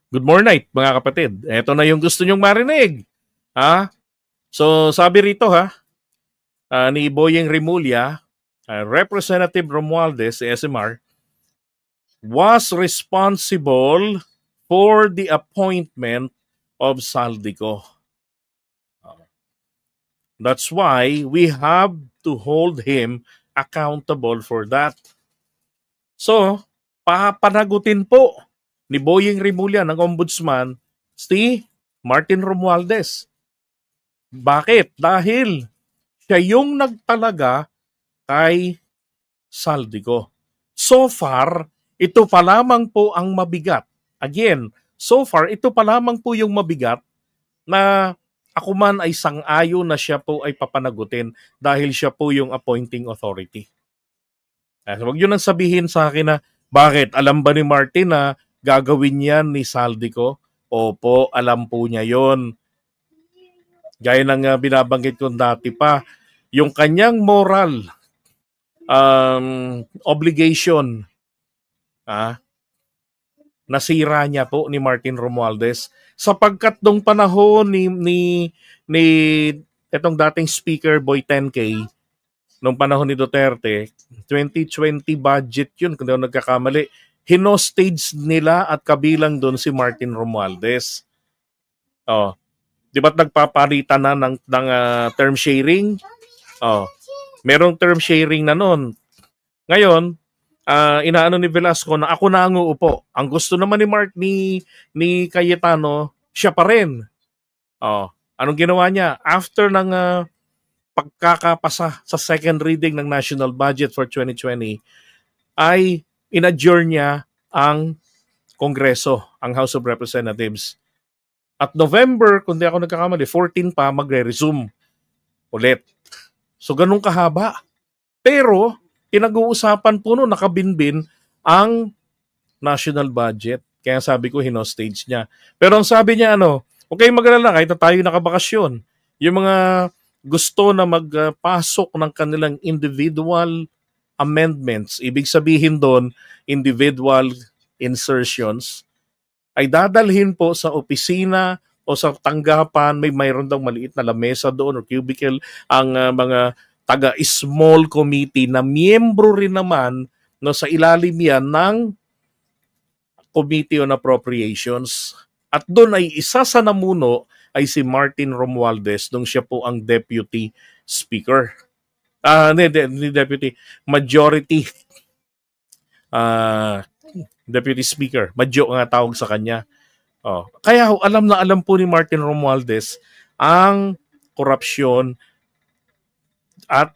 Good morning, mga kapatid. Ito na yung gusto nyong marinig. Ha? So, sabi rito ni Boyeng Rimulya, Representative Romualdez, SMR, was responsible for the appointment of Saldico. That's why we have to hold him accountable for that. So, papanagutin po ni Boyeng Rimulya ng Ombudsman si Martin Romualdez. Bakit? Dahil siya yung nagtalaga kay Saldico. So far, ito pa lamang po ang mabigat. Again, so far, ito pa lamang po yung mabigat na ako man ay sang-ayon na siya po ay papanagutin dahil siya po yung appointing authority. Huwag yun nang sabihin sa akin na, bakit? Alam ba ni Martin na gagawin yan ni Saldico? Opo, alam po niya yon. Gaya ng binabanggit ko dati pa, yung kanyang moral obligation, nasira niya po ni Martin Romualdez sapagkat nung panahon ni itong dating speaker Boy 10K, nung panahon ni Duterte, 2020 budget yun, kung di ako nagkakamali, hinostage nila at kabilang doon si Martin Romualdez. Di ba't nagpapalitan na ng term sharing? Merong term sharing na noon. Ngayon, inaano ni Velasco na ako na ang uupo. Ang gusto naman ni Cayetano, siya pa rin. Anong ginawa niya? After ng pagkakapasa sa second reading ng national budget for 2020, ay in-adjourn niya ang Kongreso, ang House of Representatives. At November, kung di ako nagkakamali, 14 pa, magre-resume ulit. So, ganun kahaba. Pero, pinag-uusapan po noon, nakabinbin ang national budget. Kaya sabi ko, hinostage niya. Pero ang sabi niya, okay, mag-alala, kahit na tayo nakabakasyon, yung mga gusto na magpasok ng kanilang individual amendments, ibig sabihin doon, individual insertions, ay dadalhin po sa opisina o sa tanggapan, mayroon daw maliit na lamesa doon or cubicle, ang mga taga-small committee na miyembro rin naman sa ilalim yan ng Committee on Appropriations. At doon ay isa sa namuno ay si Martin Romualdez nung siya po ang Deputy Speaker. Hindi Deputy, Majority Deputy Speaker. Madyo nga tawag sa kanya. Kaya alam na alam po ni Martin Romualdez ang korupsyon at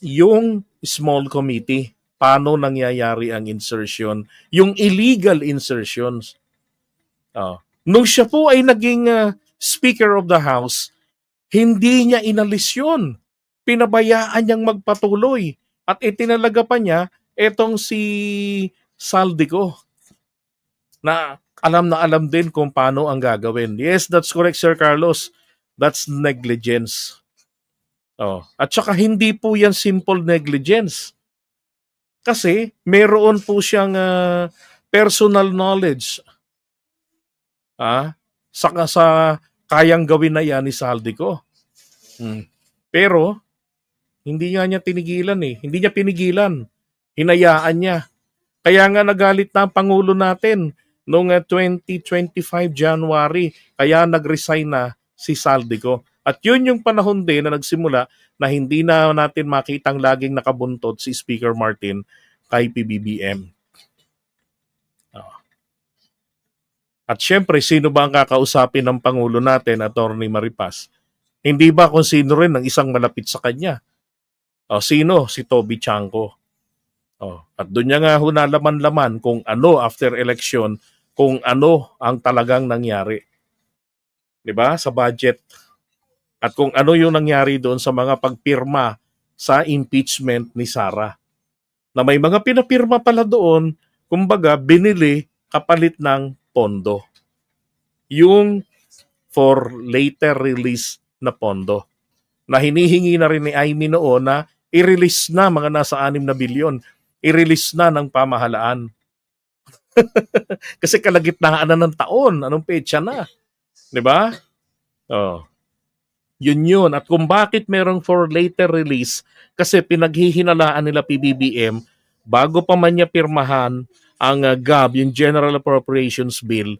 yung small committee. Paano nangyayari ang insertion? Yung illegal insertions. Nung siya po ay naging Speaker of the House, hindi niya inalis yun. Pinabayaan niyang magpatuloy. At itinalaga pa niya etong si Saldico na alam din kung paano ang gagawin. Yes, that's correct, Sir Carlos. That's negligence. At saka hindi po yan simple negligence. Kasi meron po siyang personal knowledge sa kayang gawin na yan ni Saldico. Pero hindi niya tinigilan eh. Hindi niya pinigilan. Hinayaan niya. Kaya nga nagalit na ang Pangulo natin noong 2025 January. Kaya nag-resign na si Saldico. At yun yung panahon din na nagsimula na hindi na natin makitang laging nakabuntot si Speaker Martin kay PBBM. At syempre, sino ba ang kakausapin ng Pangulo natin, Attorney Maripas? Hindi ba kung sino rin ang isang malapit sa kanya? Sino? Si Toby Chanco. At doon niya nga nalaman-laman kung ano after election, kung ano ang talagang nangyari. 'Di ba? Sa budget. At kung ano yung nangyari doon sa mga pagpirma sa impeachment ni Sara. Na may mga pinapirma pala doon, kumbaga binili kapalit ng pondo. Yung for later release na pondo. Na hinihingi na rin ni Amy noon na i-release na mga nasa 6 na bilyon. I-release na ng pamahalaan. Kasi kalagitnaan na ng taon, anong petsa na, 'di ba? Oh, yun. At kung bakit merong for later release, kasi pinaghihinalaan nila PBBM bago pa man niya pirmahan ang GAB, yung General Appropriations Bill,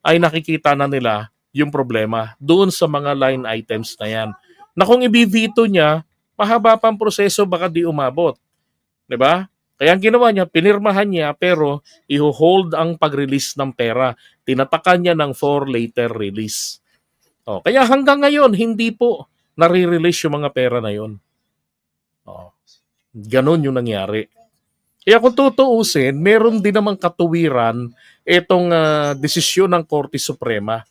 ay nakikita na nila yung problema doon sa mga line items na yan. Na kung ibivito niya, mahaba pang proseso, baka di umabot. 'Di ba? Kaya ang ginawa niya, pinirmahan niya pero i-hold ang pag-release ng pera. Tinatakan niya ng for later release. Oh, kaya hanggang ngayon, hindi po nare-release yung mga pera na yun. Oh, ganun yung nangyari. Kaya kung tutuusin, meron din namang katuwiran itong desisyon ng Korte Suprema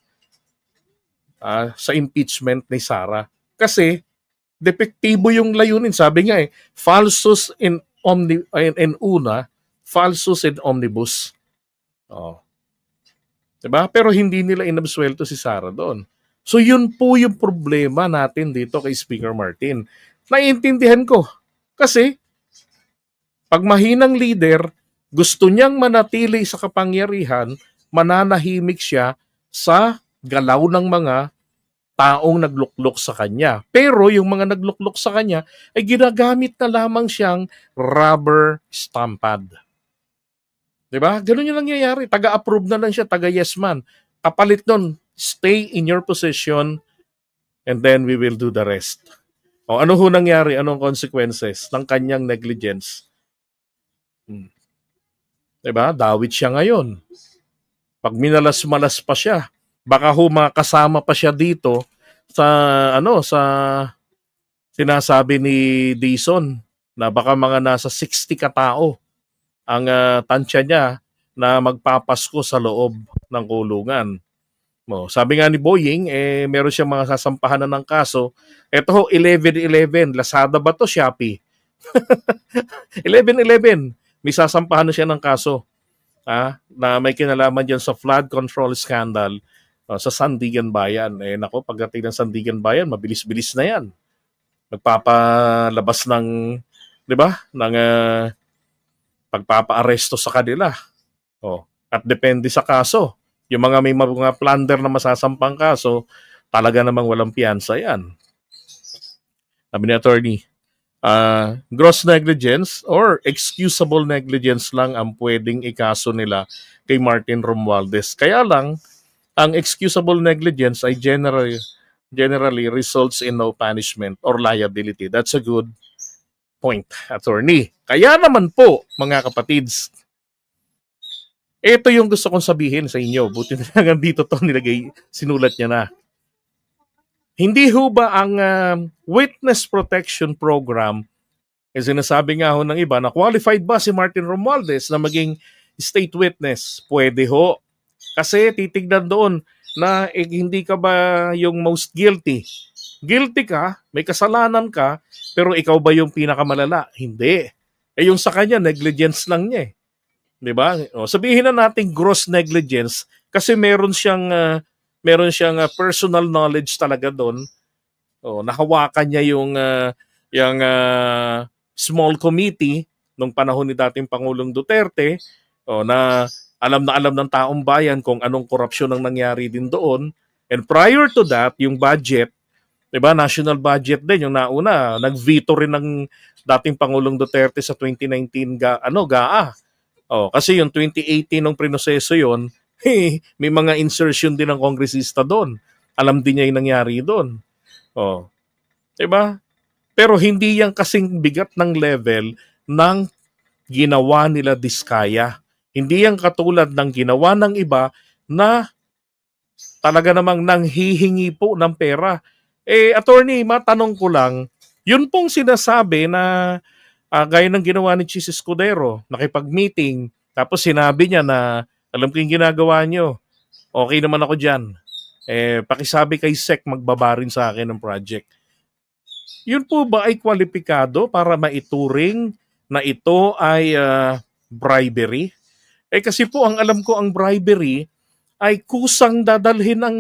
sa impeachment ni Sara. Kasi depektibo yung layunin. Sabi nga falsus in una, falsus in omnibus. Oh. Diba? Pero hindi nila inabsuelto si Sara doon. So yun po yung problema natin dito kay Speaker Martin. Naiintindihan ko. Kasi pag mahinang leader, gusto niyang manatili sa kapangyarihan, mananahimik siya sa galaw ng mga taong nagluklok sa kanya. Pero yung mga nagluklok sa kanya ay ginagamit na lamang siyang rubber stampad. Diba? Ganun yung nangyayari. Taga-approve na lang siya, taga-yes man. Kapalit nun, stay in your position and then we will do the rest. O ano ho nangyari? Anong consequences ng kanyang negligence? Diba? Dawit siya ngayon. Pag minalas-malas pa siya, baka ho makasama pa siya dito sa sa sinasabi ni Dison na baka mga nasa 60 katao ang tansya niya na magpapasko sa loob ng kulungan. Sabi nga ni Boying, meron siyang mga sasampahan na ng kaso. Ito ho, 11-11. Lazada ba to? Shopee? 11-11. May sasampahan na siya ng kaso na may kinalaman dyan sa flood control scandal sa Sandigan Bayan. Nako, pagdating ng Sandigan Bayan, mabilis-bilis na yan. Nagpapalabas ng, di ba, ng pagpapa-aresto sa kanila. At depende sa kaso. Yung mga may mga plunder na masasampang kaso, talaga namang walang piyansa yan. Sabi ni attorney, gross negligence or excusable negligence lang ang pwedeng ikaso nila kay Martin Romualdez. Kaya lang, ang excusable negligence ay generally results in no punishment or liability. That's a good point, attorney. Kaya naman po, mga kapatids, ito yung gusto kong sabihin sa inyo. Buti na lang dito to nilagay, sinulat niya na. Hindi ho ba ang witness protection program, sinasabi nga ho ng iba, na qualified ba si Martin Romualdez na maging state witness? Pwede ho. Kasi titignan doon na hindi ka ba yung most guilty. Guilty ka, may kasalanan ka, pero ikaw ba yung pinakamalala? Hindi. Yung sa kanya, negligence lang niya . Diba? Sabihin na natin gross negligence kasi meron siyang personal knowledge talaga doon. Nahawakan niya yung small committee nung panahon ni dating Pangulong Duterte na alam ng taong bayan kung anong korupsyon ang nangyari din doon. And prior to that, yung budget, 'di ba, national budget din yung nauna, nag-veto rin ng dating Pangulong Duterte sa 2019 GAA. Kasi yung 2018 nung prinoseso yon, may mga insertion din ng kongresista doon. Alam din niya yung nangyari doon. 'Di ba? Pero hindi yan kasing bigat ng level ng ginawa nila Diskaya. Hindi yan katulad ng ginawa ng iba na talaga namang nanghihingi po ng pera. Attorney, matanong ko lang, yun pong sinasabi na gaya ng ginawa ni Chis Escudero, nakipag-meeting, tapos sinabi niya na alam ko yung ginagawa niyo, okay naman ako dyan. Pakisabi kay SEC magbabarin sa akin ng project. Yun po ba ay kwalipikado para maituring na ito ay bribery? Kasi po ang alam ko ang bribery ay kusang dadalhin ng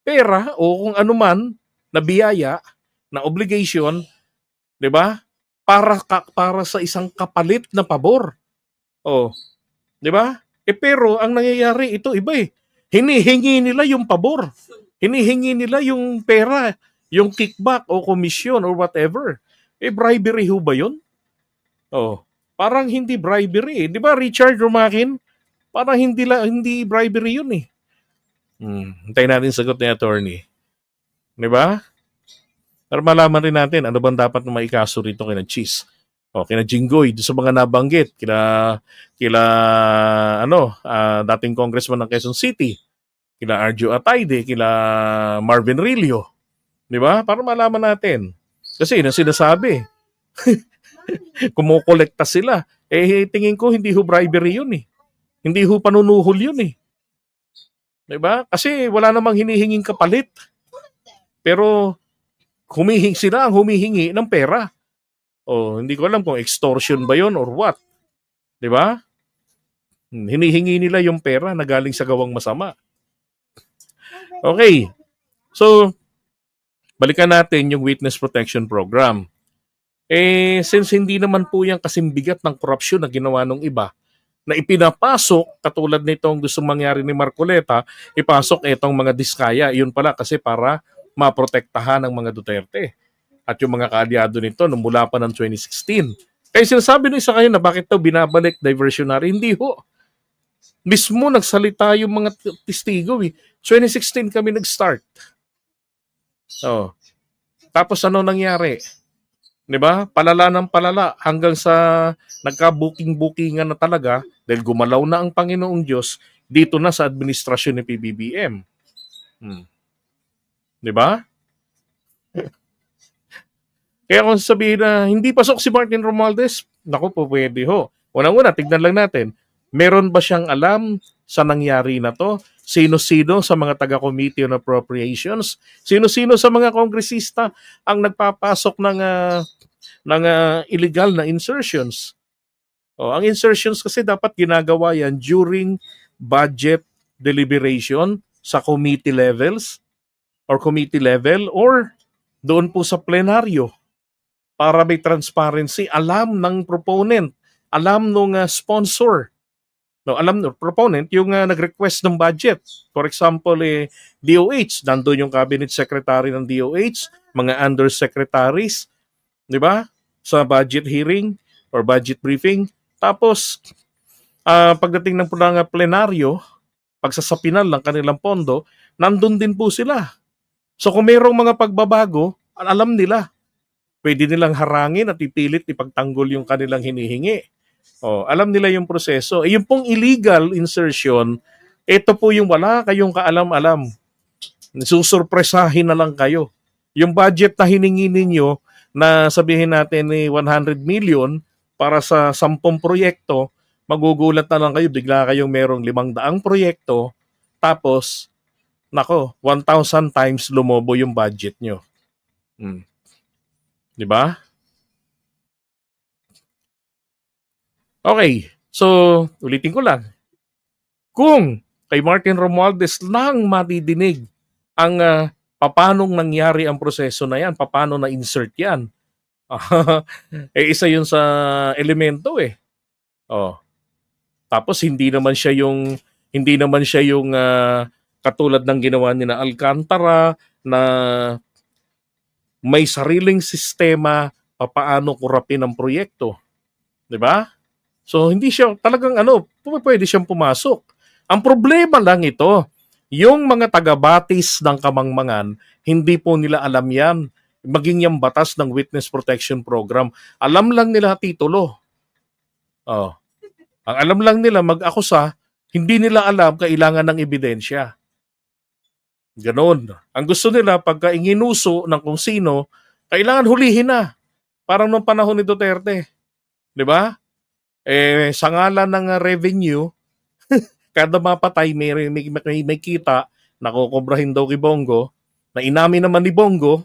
pera o kung anuman na biyaya, na obligation, 'di ba? Para sa isang kapalit na pabor. 'Di ba? Pero ang nangyayari ito iba eh. Hinihingi nila yung pabor. Hinihingi nila yung pera, yung kickback o komisyon or whatever. Bribery ho ba yun? Oh, parang hindi bribery eh. Di ba Richard Romakin? Parang hindi bribery yun eh. Hintayin natin sagot ni attorney. Di ba? Para malaman rin natin ano bang dapat na maikaso rito kina Cheese. O, kina Jinggoy, sa mga nabanggit, kila dating congressman ng Quezon City, kila Arjo Atayde, kila Marvin Rillo. Di ba? Para malaman natin. Kasi yun ang sinasabi. Kumukolekta sila. Tingin ko hindi ho bribery yun eh. Hindi ho panunuhol yun eh. Di ba? Kasi wala namang hinihinging kapalit. Pero sila ang humihingi ng pera. Hindi ko alam kung extortion ba yun or what. Di ba? Hinihingi nila yung pera na galing sa gawang masama. Okay. So, balikan natin yung Witness Protection Program. Since hindi naman po yan kasing bigat ng korupsyon na ginawa ng iba, na ipinapasok, katulad nitong gusto mangyari ni Marcoleta, ipasok itong mga diskaya. Yun pala kasi para maprotektahan ng mga Duterte at yung mga kaalyado nito nung mula pa ng 2016. Kaya sinasabi ng isa kayo na bakit daw binabalik diversionary, hindi ho. Mismo nagsalita yung mga testigo eh. 2016 kami nag-start. Tapos ano nangyari? 'Di ba? Palala ng palala hanggang sa nagka-booking-bookingan na talaga dahil gumalaw na ang Panginoong Diyos dito na sa administrasyon ni PBBM. 'Di ba? Kaya kung sabihin na hindi pasok si Martin Romualdez, naku po pwede ho. Unang-una, tignan lang natin, meron ba siyang alam sa nangyari na to? Sino-sino sa mga taga-Committee on Appropriations? Sino-sino sa mga kongresista ang nagpapasok ng illegal na insertions? Ang insertions kasi dapat ginagawa yan during budget deliberation sa committee levels or committee level or doon po sa plenaryo para may transparency. Alam ng proponent, alam nung sponsor. Alam ng proponent yung nag-request ng budget. For example, DOH, nandun yung cabinet secretary ng DOH, mga undersecretaries, di ba? Sa budget hearing or budget briefing. Tapos, pagdating ng plenaryo, pagsasapinal ng kanilang pondo, nandun din po sila. So kung mayroong mga pagbabago, alam nila. Pwede nilang harangin at ipilit ipagtanggol yung kanilang hinihingi. Alam nila yung proseso. Yung pong illegal insertion, ito po yung wala kayong kaalam-alam. Susurpresahin na lang kayo. Yung budget na hiningi ninyo na sabihin natin 100 million para sa 10 proyekto, magugulat na lang kayo, bigla kayong merong 500 proyekto, tapos, 1,000 times lumobo yung budget nyo. Di ba? Okay, so ulitin ko lang. Kung kay Martin Romualdez lang madidinig ang papanong nangyari ang proseso na yan, paano na-insert yan, isa yun sa elemento eh. Tapos hindi naman siya yung katulad ng ginawa ni na Alcantara na may sariling sistema paano kurapin ang proyekto. 'Di ba? So hindi siya talagang pwede siyang pumasok. Ang problema lang ito, yung mga taga-batis ng kamangmangan, hindi po nila alam yan. Maging yung batas ng Witness Protection Program. Alam lang nila titulo. Ang alam lang nila mag-akusa, hindi nila alam kailangan ng ebidensya. Ganon. Ang gusto nila, pagka inginuso ng kung sino, kailangan hulihin na. Parang nung panahon ni Duterte. Di ba? Sa ngalan ng revenue, kada mapatay may kita, nakukobrahin daw kay Bongo, na inamin naman ni Bongo,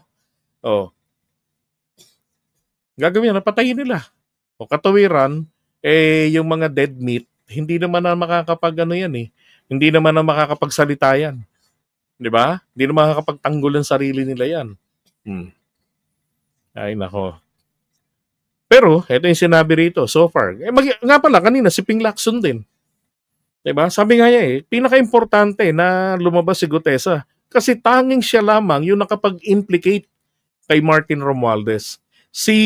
gagawin na, patayin nila. Katawiran, yung mga dead meat, hindi naman na hindi naman na makakapagsalita yan. Di ba? Hindi na makakapagtanggol ang sarili nila yan. Ay, nako. Pero, ito yung sinabi rito, so far. Nga pala, kanina, si Ping Lacson din. 'Di ba? Sabi nga niya pinaka-importante na lumabas si Gutesa kasi tanging siya lamang yung nakapag-implicate kay Martin Romualdez. Si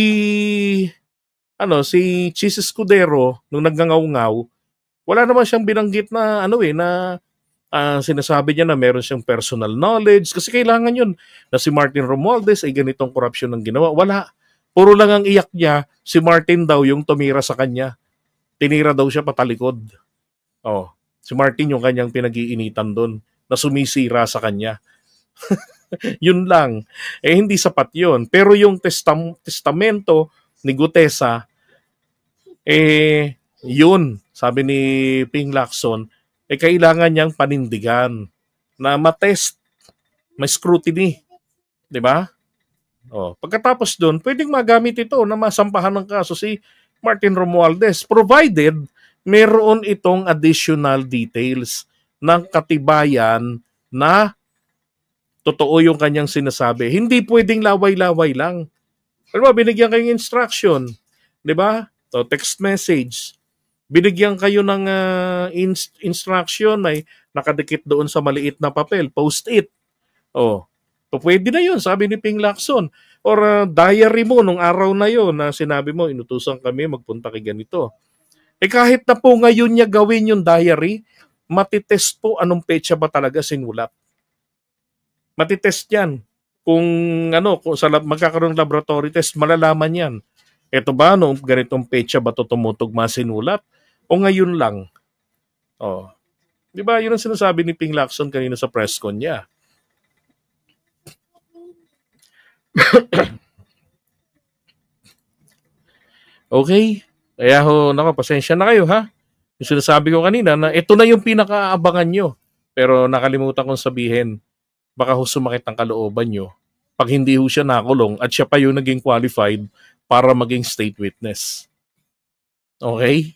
Chis Escudero nung nagngangaw-ngaw, wala naman siyang binanggit na sinasabi niya na meron siyang personal knowledge kasi kailangan yun na si Martin Romualdez ay ganitong korupsyon ang ginawa. Wala. Puro lang ang iyak niya, si Martin daw yung tumira sa kanya. Tinira daw siya patalikod. Oh, si Martin yung kanyang pinag-iinitan doon na sumisira sa kanya. Yun lang. Hindi sapat yun. Pero yung testamento ni Gutesa, yun, sabi ni Ping Lacson, kailangan niyang panindigan na matest, may scrutiny. Di ba? Pagkatapos doon, pwedeng magamit ito na masampahan ng kaso si Martin Romualdez provided meron itong additional details ng katibayan na totoo yung kanyang sinasabi. Hindi pwedeng laway-laway lang. Alam mo, binigyan kayong instruction. Di ba? Text message. Binigyan kayo ng instruction ay nakadikit doon sa maliit na papel. Post-it. Pwede na yun, sabi ni Ping Lacson. Or diary mo nung araw na yun na sinabi mo, inutusan kami magpunta kay ganito. Kahit na po ngayon niya gawin yung diary, matitest po anong petsa ba talaga sinulat. Matitest yan. Kung magkakaroon ng laboratory test, malalaman yan. Ito ba, noong ganitong petsa ba ito tumutugma sinulat? O ngayon lang? Di ba, yun ang sinasabi ni Ping Lacson kanina sa press con niya. Okay? Kaya pasensya na kayo ha. Yung sinasabi ko kanina na ito na yung pinakaabangan nyo. Pero nakalimutan kong sabihin, baka sumakit ang kalooban nyo pag hindi siya nakulong at siya pa yung naging qualified para maging state witness. Okay?